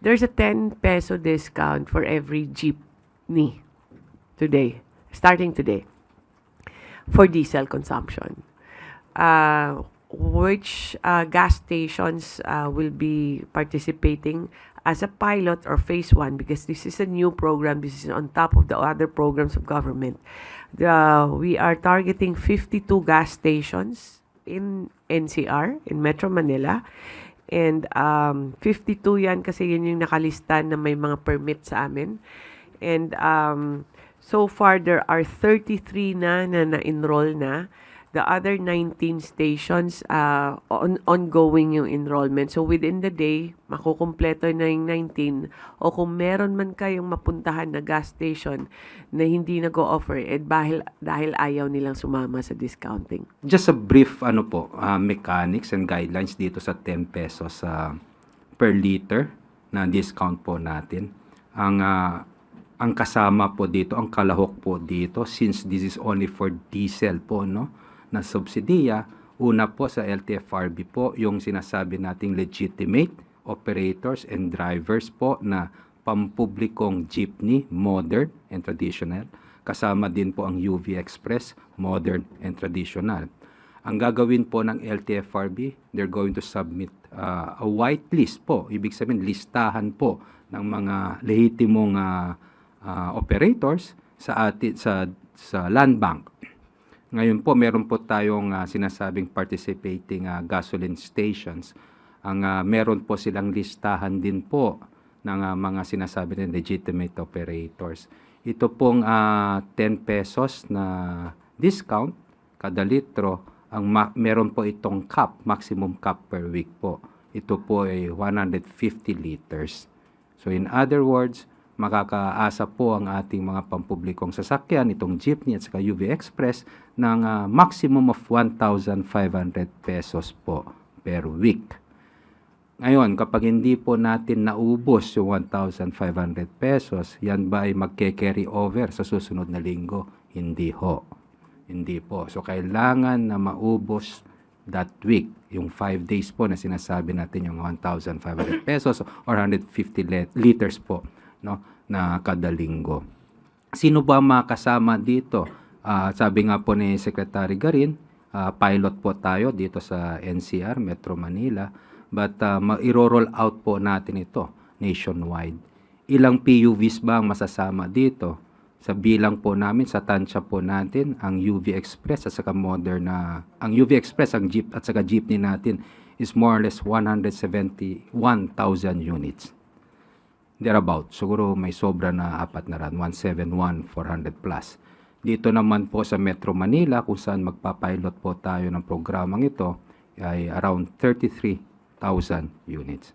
there's a 10 peso discount for every jeepney today, starting today, for diesel consumption. Which gas stations will be participating as a pilot or phase one, because this is a new program. This is on top of the other programs of government. We are targeting 52 gas stations in NCR, in Metro Manila. And 52 yan kasi yun yung nakalista na may mga permit sa amin. And so far, there are 33 na-enroll na. The other 19 stations, ongoing yung enrollment. So within the day, makukumpleto na yung 19. O kung meron man kayong mapuntahan na gas station na hindi nag-o-offer, dahil ayaw nilang sumama sa discounting. Just a brief mechanics and guidelines dito sa 10 pesos per liter na discount po natin. Ang kasama po dito, ang kalahok po dito, since this is only for diesel po, no, na subsidiya, una po sa LTFRB po, yung sinasabi nating legitimate operators and drivers po na pampublikong jeepney, modern and traditional. Kasama din po ang UV Express, modern and traditional. Ang gagawin po ng LTFRB, they're going to submit a white list po. Ibig sabihin, listahan po ng mga lehitimong operators sa land bank. Ngayon po, meron po tayong sinasabing participating gasoline stations. Meron po silang listahan din po ng mga sinasabi ng legitimate operators. Ito pong 10 pesos na discount kada litro, meron po itong cap, maximum cap per week po. Ito po ay 150 liters. So in other words, makakaasa po ang ating mga pampublikong sasakyan, itong jeepney at saka UV Express, ng maximum of 1,500 pesos po per week. Ngayon, kapag hindi po natin naubos yung 1,500 pesos, yan ba ay magke-carry over sa susunod na linggo? Hindi ho. Hindi po. So, kailangan na maubos that week, yung 5 days po na sinasabi natin yung 1,500 pesos or 150 liters po, no, na kada linggo. Sino ba makasama dito? Sabi nga po ni Secretary Garin, pilot po tayo dito sa NCR, Metro Manila, but i-roll out po natin ito nationwide. Ilang PUVs ba ang masasama dito? Sa bilang po namin, sa tansya po natin, ang UV Express at saka ang UV Express, ang jeep at saka jeepney natin is more or less 171,000 units. Thereabout, siguro may sobra na apat na run, 171,400 plus. Dito naman po sa Metro Manila, kung saan magpapilot po tayo ng programang ito, ay around 33,000 units.